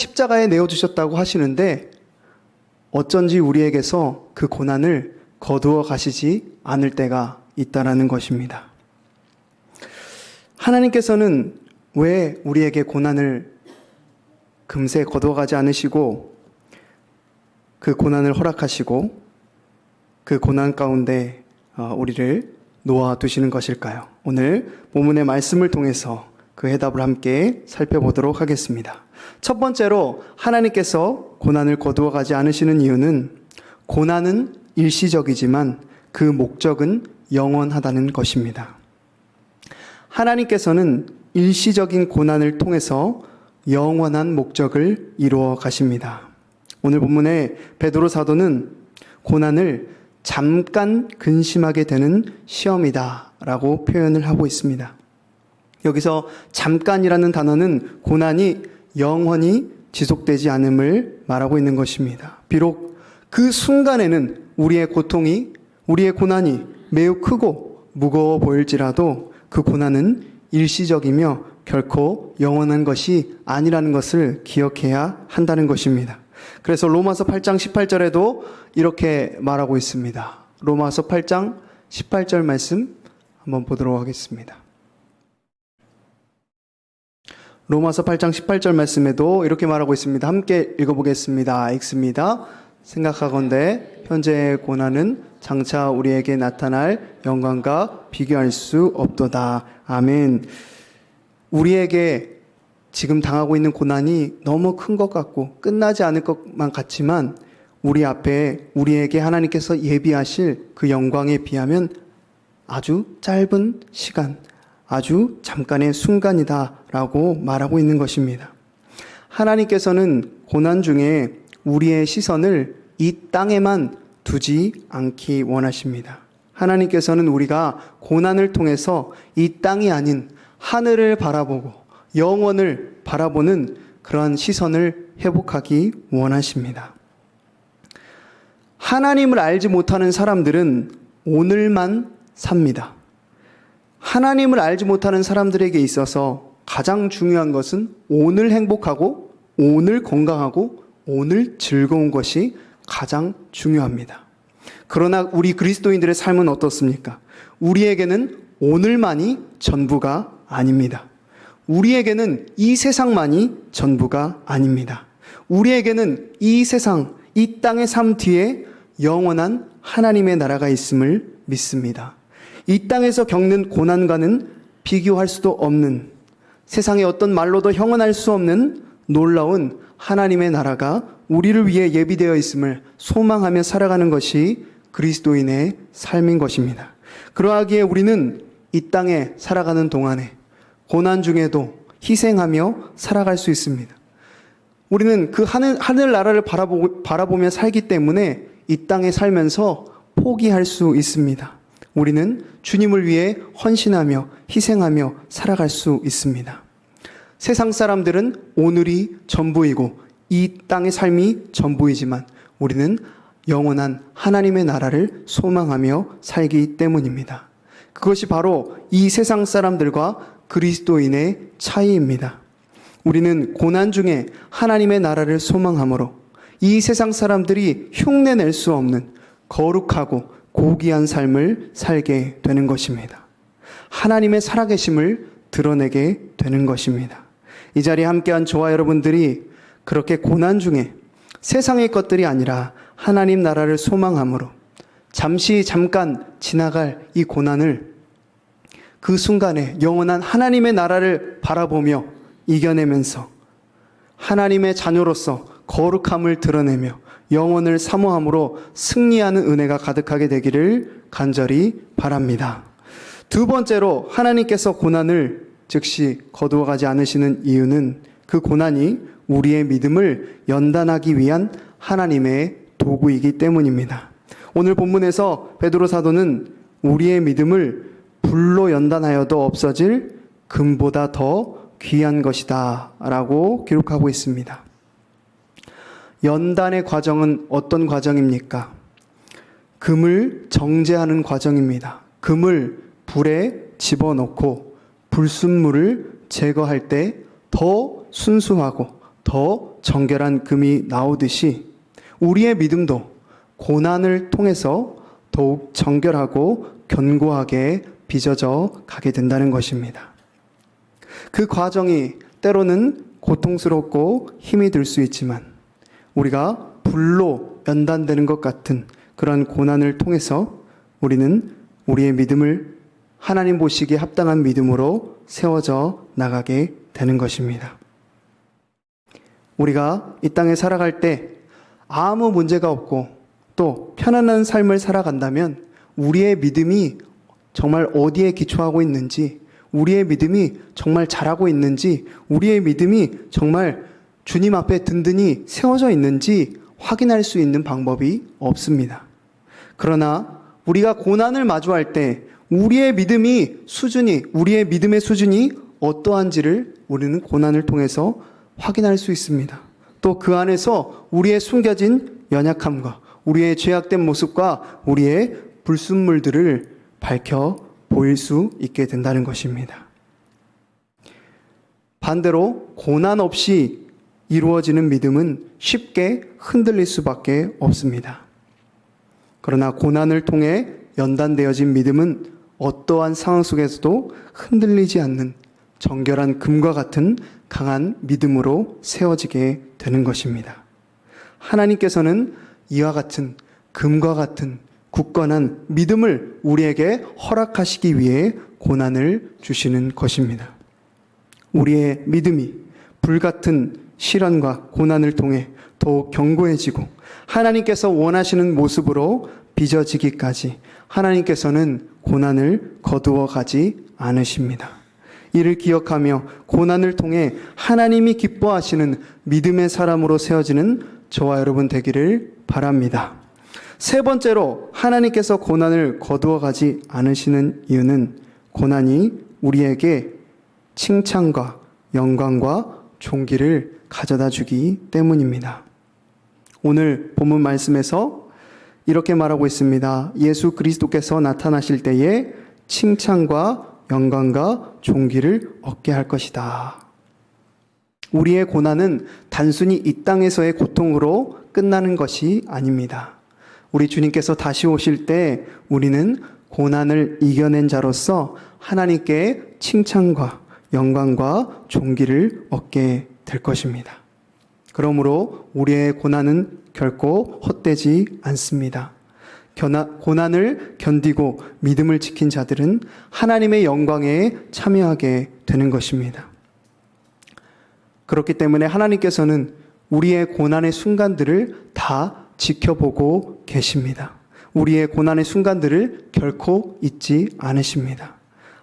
십자가에 내어주셨다고 하시는데 어쩐지 우리에게서 그 고난을 거두어 가시지 않을 때가 있다라는 것입니다. 하나님께서는 왜 우리에게 고난을 금세 거두어 가지 않으시고 그 고난을 허락하시고 그 고난 가운데 우리를 놓아두시는 것일까요? 오늘 본문의 말씀을 통해서 그 해답을 함께 살펴보도록 하겠습니다. 첫 번째로 하나님께서 고난을 거두어 가지 않으시는 이유는 고난은 일시적이지만 그 목적은 영원하다는 것입니다. 하나님께서는 일시적인 고난을 통해서 영원한 목적을 이루어 가십니다. 오늘 본문의 베드로 사도는 고난을 잠깐 근심하게 되는 시험이다 라고 표현을 하고 있습니다. 여기서 잠깐이라는 단어는 고난이 영원히 지속되지 않음을 말하고 있는 것입니다. 비록 그 순간에는 우리의 고통이, 우리의 고난이 매우 크고 무거워 보일지라도 그 고난은 일시적이며 결코 영원한 것이 아니라는 것을 기억해야 한다는 것입니다. 그래서 로마서 8장 18절에도 이렇게 말하고 있습니다. 로마서 8장 18절 말씀 한번 보도록 하겠습니다. 로마서 8장 18절 말씀에도 이렇게 말하고 있습니다. 함께 읽어보겠습니다. 읽습니다. 생각하건대 현재의 고난은 장차 우리에게 나타날 영광과 비교할 수 없도다. 아멘. 우리에게 지금 당하고 있는 고난이 너무 큰 것 같고 끝나지 않을 것만 같지만 우리 앞에 우리에게 하나님께서 예비하실 그 영광에 비하면 아주 짧은 시간, 아주 잠깐의 순간이다라고 말하고 있는 것입니다. 하나님께서는 고난 중에 우리의 시선을 이 땅에만 두지 않기 원하십니다. 하나님께서는 우리가 고난을 통해서 이 땅이 아닌 하늘을 바라보고 영원을 바라보는 그러한 시선을 회복하기 원하십니다. 하나님을 알지 못하는 사람들은 오늘만 삽니다. 하나님을 알지 못하는 사람들에게 있어서 가장 중요한 것은 오늘 행복하고 오늘 건강하고 오늘 즐거운 것이 가장 중요합니다. 그러나 우리 그리스도인들의 삶은 어떻습니까? 우리에게는 오늘만이 전부가 아닙니다. 우리에게는 이 세상만이 전부가 아닙니다. 우리에게는 이 세상, 이 땅의 삶 뒤에 영원한 하나님의 나라가 있음을 믿습니다. 이 땅에서 겪는 고난과는 비교할 수도 없는, 세상의 어떤 말로도 형언할 수 없는 놀라운 하나님의 나라가 우리를 위해 예비되어 있음을 소망하며 살아가는 것이 그리스도인의 삶인 것입니다. 그러하기에 우리는 이 땅에 살아가는 동안에 고난 중에도 희생하며 살아갈 수 있습니다. 우리는 그 하늘나라를 바라보며 살기 때문에 이 땅에 살면서 포기할 수 있습니다. 우리는 주님을 위해 헌신하며 희생하며 살아갈 수 있습니다. 세상 사람들은 오늘이 전부이고 이 땅의 삶이 전부이지만 우리는 영원한 하나님의 나라를 소망하며 살기 때문입니다. 그것이 바로 이 세상 사람들과 그리스도인의 차이입니다. 우리는 고난 중에 하나님의 나라를 소망하므로 이 세상 사람들이 흉내낼 수 없는 거룩하고 고귀한 삶을 살게 되는 것입니다. 하나님의 살아계심을 드러내게 되는 것입니다. 이 자리에 함께한 저와 여러분들이 그렇게 고난 중에 세상의 것들이 아니라 하나님 나라를 소망함으로 잠깐 지나갈 이 고난을 그 순간에 영원한 하나님의 나라를 바라보며 이겨내면서 하나님의 자녀로서 거룩함을 드러내며 영혼을 사모함으로 승리하는 은혜가 가득하게 되기를 간절히 바랍니다. 두 번째로 하나님께서 고난을 즉시 거두어 가지 않으시는 이유는 그 고난이 우리의 믿음을 연단하기 위한 하나님의 도구이기 때문입니다. 오늘 본문에서 베드로 사도는 우리의 믿음을 불로 연단하여도 없어질 금보다 더 귀한 것이다 라고 기록하고 있습니다. 연단의 과정은 어떤 과정입니까? 금을 정제하는 과정입니다. 금을 불에 집어넣고 불순물을 제거할 때 더 순수하고 더 정결한 금이 나오듯이 우리의 믿음도 고난을 통해서 더욱 정결하고 견고하게 빚어져 가게 된다는 것입니다. 그 과정이 때로는 고통스럽고 힘이 들 수 있지만 우리가 불로 연단되는 것 같은 그런 고난을 통해서 우리는 우리의 믿음을 하나님 보시기에 합당한 믿음으로 세워져 나가게 되는 것입니다. 우리가 이 땅에 살아갈 때 아무 문제가 없고 또 편안한 삶을 살아간다면 우리의 믿음이 정말 어디에 기초하고 있는지, 우리의 믿음이 정말 잘하고 있는지, 우리의 믿음이 정말 주님 앞에 든든히 세워져 있는지 확인할 수 있는 방법이 없습니다. 그러나 우리가 고난을 마주할 때 우리의 믿음의 수준이 어떠한지를 우리는 고난을 통해서 확인할 수 있습니다. 또 그 안에서 우리의 숨겨진 연약함과 우리의 죄악된 모습과 우리의 불순물들을 밝혀 보일 수 있게 된다는 것입니다. 반대로 고난 없이 이루어지는 믿음은 쉽게 흔들릴 수밖에 없습니다. 그러나 고난을 통해 연단되어진 믿음은 어떠한 상황 속에서도 흔들리지 않는 정결한 금과 같은 강한 믿음으로 세워지게 되는 것입니다. 하나님께서는 이와 같은 금과 같은 굳건한 믿음을 우리에게 허락하시기 위해 고난을 주시는 것입니다. 우리의 믿음이 불같은 시련과 고난을 통해 더욱 견고해지고 하나님께서 원하시는 모습으로 빚어지기까지 하나님께서는 고난을 거두어 가지 않으십니다. 이를 기억하며 고난을 통해 하나님이 기뻐하시는 믿음의 사람으로 세워지는 저와 여러분 되기를 바랍니다. 세 번째로 하나님께서 고난을 거두어 가지 않으시는 이유는 고난이 우리에게 칭찬과 영광과 존귀를 가져다 주기 때문입니다. 오늘 본문 말씀에서 이렇게 말하고 있습니다. 예수 그리스도께서 나타나실 때에 칭찬과 영광과 존귀를 얻게 할 것이다. 우리의 고난은 단순히 이 땅에서의 고통으로 끝나는 것이 아닙니다. 우리 주님께서 다시 오실 때 우리는 고난을 이겨낸 자로서 하나님께 칭찬과 영광과 존귀를 얻게 될 것입니다. 그러므로 우리의 고난은 결코 헛되지 않습니다. 고난을 견디고 믿음을 지킨 자들은 하나님의 영광에 참여하게 되는 것입니다. 그렇기 때문에 하나님께서는 우리의 고난의 순간들을 다 지켜보고 계십니다. 우리의 고난의 순간들을 결코 잊지 않으십니다.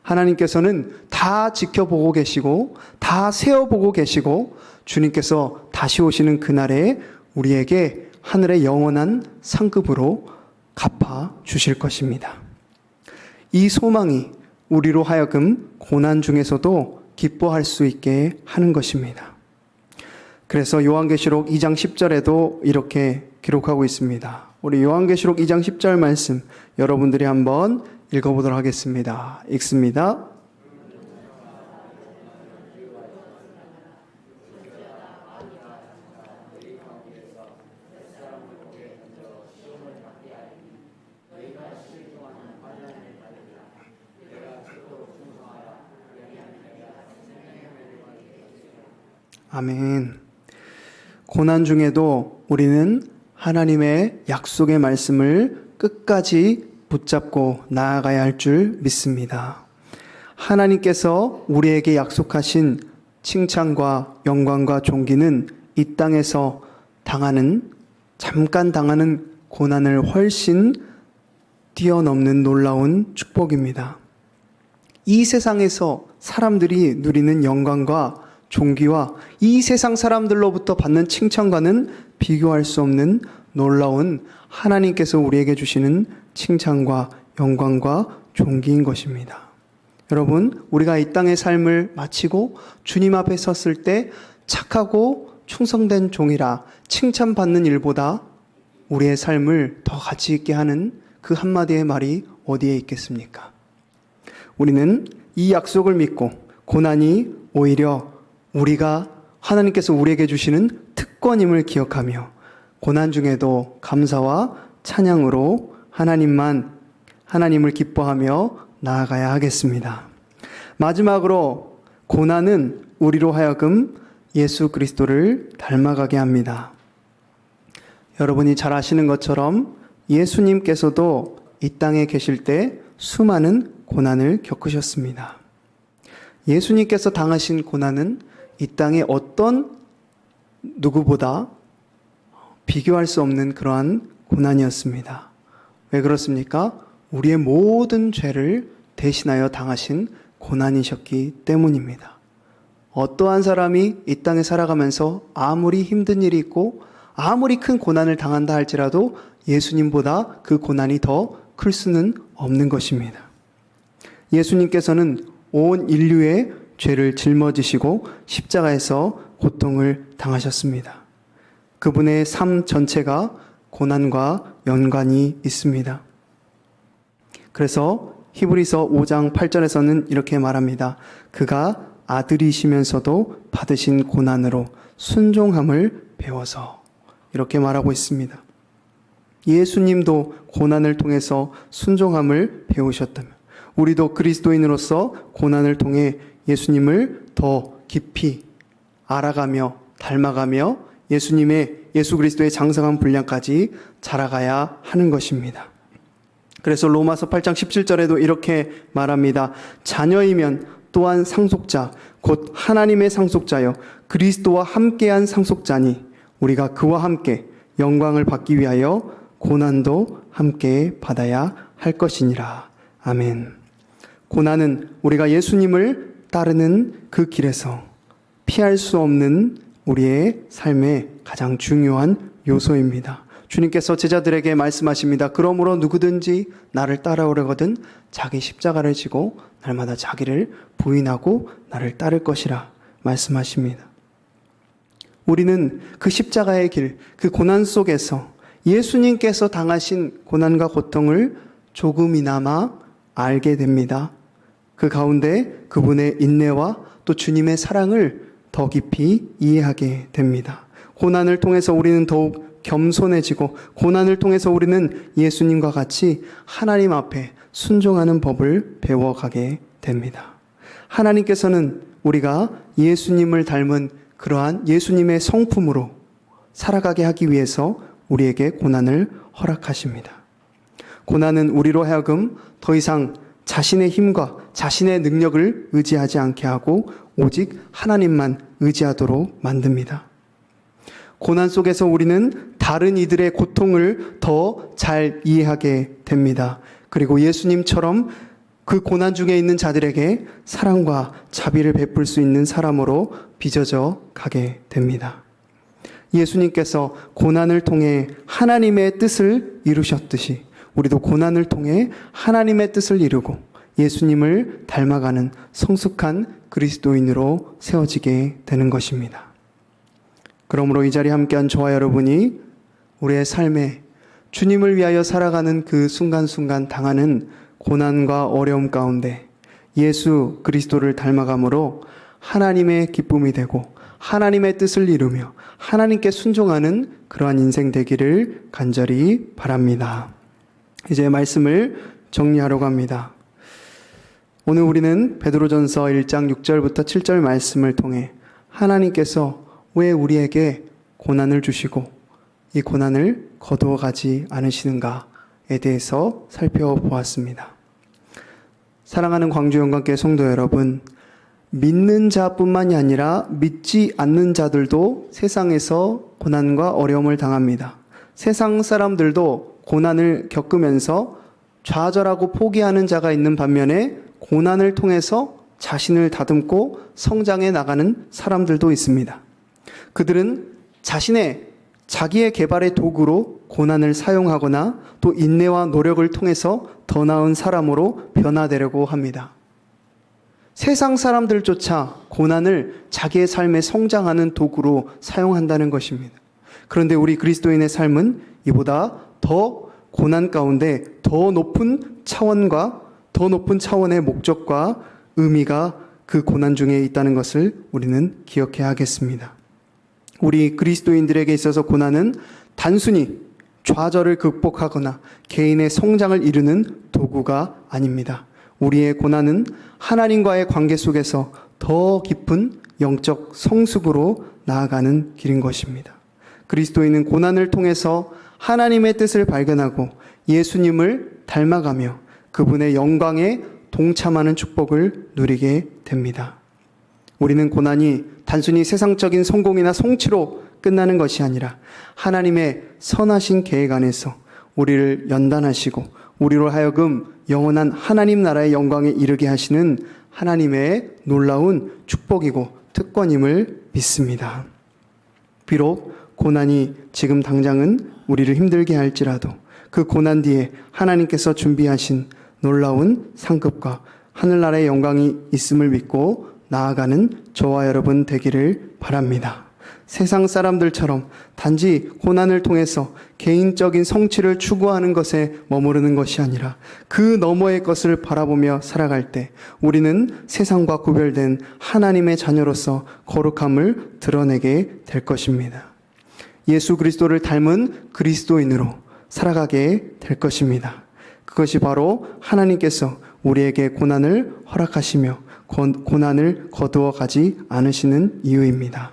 하나님께서는 다 지켜보고 계시고 다 세어보고 계시고 주님께서 다시 오시는 그날에 우리에게 하늘의 영원한 상급으로 갚아 주실 것입니다. 이 소망이 우리로 하여금 고난 중에서도 기뻐할 수 있게 하는 것입니다. 그래서 요한계시록 2장 10절에도 이렇게 기록하고 있습니다. 우리 요한계시록 2장 10절 말씀 여러분들이 한번 읽어보도록 하겠습니다. 읽습니다. 아멘. 고난 중에도 우리는 하나님의 약속의 말씀을 끝까지 붙잡고 나아가야 할 줄 믿습니다. 하나님께서 우리에게 약속하신 칭찬과 영광과 존귀는 이 땅에서 잠깐 당하는 고난을 훨씬 뛰어넘는 놀라운 축복입니다. 이 세상에서 사람들이 누리는 영광과 존귀와 이 세상 사람들로부터 받는 칭찬과는 비교할 수 없는 놀라운 하나님께서 우리에게 주시는 칭찬과 영광과 존귀인 것입니다. 여러분, 우리가 이 땅의 삶을 마치고 주님 앞에 섰을 때 착하고 충성된 종이라 칭찬받는 일보다 우리의 삶을 더 가치 있게 하는 그 한마디의 말이 어디에 있겠습니까? 우리는 이 약속을 믿고 고난이 오히려 우리가 하나님께서 우리에게 주시는 특권임을 기억하며 고난 중에도 감사와 찬양으로 하나님을 기뻐하며 나아가야 하겠습니다. 마지막으로 고난은 우리로 하여금 예수 그리스도를 닮아가게 합니다. 여러분이 잘 아시는 것처럼 예수님께서도 이 땅에 계실 때 수많은 고난을 겪으셨습니다. 예수님께서 당하신 고난은 이 땅의 어떤 누구보다 비교할 수 없는 그러한 고난이었습니다. 왜 그렇습니까? 우리의 모든 죄를 대신하여 당하신 고난이셨기 때문입니다. 어떠한 사람이 이 땅에 살아가면서 아무리 힘든 일이 있고 아무리 큰 고난을 당한다 할지라도 예수님보다 그 고난이 더 클 수는 없는 것입니다. 예수님께서는 온 인류의 죄를 짊어지시고 십자가에서 고통을 당하셨습니다. 그분의 삶 전체가 고난과 연관이 있습니다. 그래서 히브리서 5장 8절에서는 이렇게 말합니다. 그가 아들이시면서도 받으신 고난으로 순종함을 배워서, 이렇게 말하고 있습니다. 예수님도 고난을 통해서 순종함을 배우셨다면 우리도 그리스도인으로서 고난을 통해 예수님을 더 깊이 알아가며 닮아가며 예수 그리스도의 장성한 분량까지 자라가야 하는 것입니다. 그래서 로마서 8장 17절에도 이렇게 말합니다. 자녀이면 또한 상속자, 곧 하나님의 상속자여 그리스도와 함께한 상속자니 우리가 그와 함께 영광을 받기 위하여 고난도 함께 받아야 할 것이니라. 아멘. 고난은 우리가 예수님을 따르는 그 길에서 피할 수 없는 우리의 삶의 가장 중요한 요소입니다. 주님께서 제자들에게 말씀하십니다. 그러므로 누구든지 나를 따라오려거든 자기 십자가를 지고 날마다 자기를 부인하고 나를 따를 것이라 말씀하십니다. 우리는 그 십자가의 길, 그 고난 속에서 예수님께서 당하신 고난과 고통을 조금이나마 알게 됩니다. 그 가운데 그분의 인내와 또 주님의 사랑을 더 깊이 이해하게 됩니다. 고난을 통해서 우리는 더욱 겸손해지고 고난을 통해서 우리는 예수님과 같이 하나님 앞에 순종하는 법을 배워가게 됩니다. 하나님께서는 우리가 예수님을 닮은 그러한 예수님의 성품으로 살아가게 하기 위해서 우리에게 고난을 허락하십니다. 고난은 우리로 하여금 더 이상 자신의 힘과 자신의 능력을 의지하지 않게 하고 오직 하나님만 의지하도록 만듭니다. 고난 속에서 우리는 다른 이들의 고통을 더 잘 이해하게 됩니다. 그리고 예수님처럼 그 고난 중에 있는 자들에게 사랑과 자비를 베풀 수 있는 사람으로 빚어져 가게 됩니다. 예수님께서 고난을 통해 하나님의 뜻을 이루셨듯이 우리도 고난을 통해 하나님의 뜻을 이루고 예수님을 닮아가는 성숙한 그리스도인으로 세워지게 되는 것입니다. 그러므로 이 자리에 함께한 저와 여러분이 우리의 삶에 주님을 위하여 살아가는 그 순간순간 당하는 고난과 어려움 가운데 예수 그리스도를 닮아감으로 하나님의 기쁨이 되고 하나님의 뜻을 이루며 하나님께 순종하는 그러한 인생 되기를 간절히 바랍니다. 이제 말씀을 정리하려고 합니다. 오늘 우리는 베드로전서 1장 6절부터 7절 말씀을 통해 하나님께서 왜 우리에게 고난을 주시고 이 고난을 거두어 가지 않으시는가에 대해서 살펴보았습니다. 사랑하는 광주영광교회 성도 여러분, 믿는 자뿐만이 아니라 믿지 않는 자들도 세상에서 고난과 어려움을 당합니다. 세상 사람들도 고난을 겪으면서 좌절하고 포기하는 자가 있는 반면에 고난을 통해서 자신을 다듬고 성장해 나가는 사람들도 있습니다. 그들은 자기의 개발의 도구로 고난을 사용하거나 또 인내와 노력을 통해서 더 나은 사람으로 변화되려고 합니다. 세상 사람들조차 고난을 자기의 삶에 성장하는 도구로 사용한다는 것입니다. 그런데 우리 그리스도인의 삶은 이보다 더 고난 가운데 더 높은 차원의 목적과 의미가 그 고난 중에 있다는 것을 우리는 기억해야 하겠습니다. 우리 그리스도인들에게 있어서 고난은 단순히 좌절을 극복하거나 개인의 성장을 이루는 도구가 아닙니다. 우리의 고난은 하나님과의 관계 속에서 더 깊은 영적 성숙으로 나아가는 길인 것입니다. 그리스도인은 고난을 통해서 하나님의 뜻을 발견하고 예수님을 닮아가며 그분의 영광에 동참하는 축복을 누리게 됩니다. 우리는 고난이 단순히 세상적인 성공이나 성취로 끝나는 것이 아니라 하나님의 선하신 계획 안에서 우리를 연단하시고 우리로 하여금 영원한 하나님 나라의 영광에 이르게 하시는 하나님의 놀라운 축복이고 특권임을 믿습니다. 비록 고난이 지금 당장은 우리를 힘들게 할지라도 그 고난 뒤에 하나님께서 준비하신 놀라운 상급과 하늘나라의 영광이 있음을 믿고 나아가는 저와 여러분 되기를 바랍니다. 세상 사람들처럼 단지 고난을 통해서 개인적인 성취를 추구하는 것에 머무르는 것이 아니라 그 너머의 것을 바라보며 살아갈 때 우리는 세상과 구별된 하나님의 자녀로서 거룩함을 드러내게 될 것입니다. 예수 그리스도를 닮은 그리스도인으로 살아가게 될 것입니다. 그것이 바로 하나님께서 우리에게 고난을 허락하시며 고난을 거두어 가지 않으시는 이유입니다.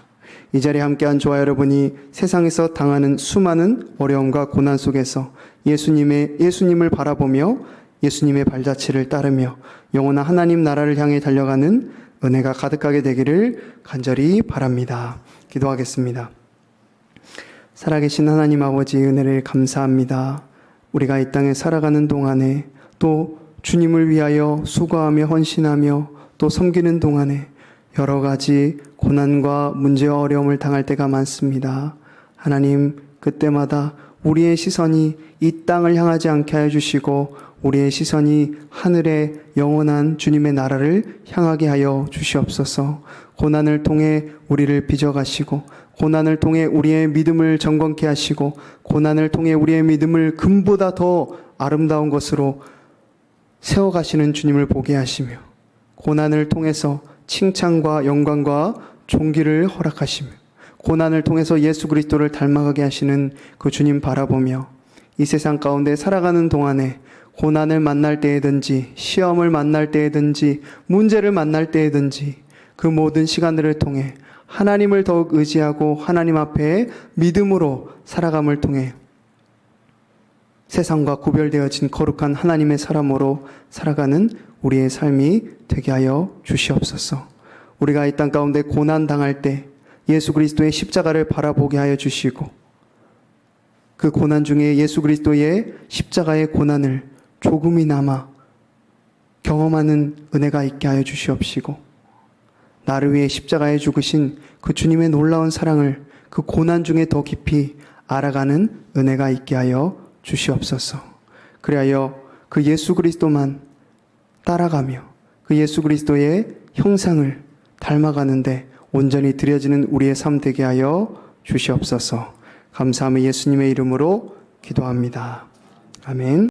이 자리에 함께한 저와 여러분이 세상에서 당하는 수많은 어려움과 고난 속에서 예수님을 바라보며 예수님의 발자취를 따르며 영원한 하나님 나라를 향해 달려가는 은혜가 가득하게 되기를 간절히 바랍니다. 기도하겠습니다. 살아계신 하나님 아버지 은혜를 감사합니다. 우리가 이 땅에 살아가는 동안에 또 주님을 위하여 수고하며 헌신하며 또 섬기는 동안에 여러 가지 고난과 문제와 어려움을 당할 때가 많습니다. 하나님, 그때마다 우리의 시선이 이 땅을 향하지 않게 하여 주시고 우리의 시선이 하늘의 영원한 주님의 나라를 향하게 하여 주시옵소서. 고난을 통해 우리를 빚어가시고 고난을 통해 우리의 믿음을 정건케 하시고 고난을 통해 우리의 믿음을 금보다 더 아름다운 것으로 세워가시는 주님을 보게 하시며 고난을 통해서 칭찬과 영광과 존귀를 허락하시며 고난을 통해서 예수 그리스도를 닮아가게 하시는 그 주님 바라보며 이 세상 가운데 살아가는 동안에 고난을 만날 때에든지 시험을 만날 때에든지 문제를 만날 때에든지 그 모든 시간들을 통해 하나님을 더욱 의지하고 하나님 앞에 믿음으로 살아감을 통해 세상과 구별되어진 거룩한 하나님의 사람으로 살아가는 우리의 삶이 되게 하여 주시옵소서. 우리가 이 땅 가운데 고난 당할 때 예수 그리스도의 십자가를 바라보게 하여 주시고 그 고난 중에 예수 그리스도의 십자가의 고난을 조금이나마 경험하는 은혜가 있게 하여 주시옵시고 나를 위해 십자가에 죽으신 그 주님의 놀라운 사랑을 그 고난 중에 더 깊이 알아가는 은혜가 있게 하여 주시옵소서. 그리하여 그 예수 그리스도만 따라가며 그 예수 그리스도의 형상을 닮아가는데 온전히 드려지는 우리의 삶 되게 하여 주시옵소서. 감사하며 예수님의 이름으로 기도합니다. 아멘.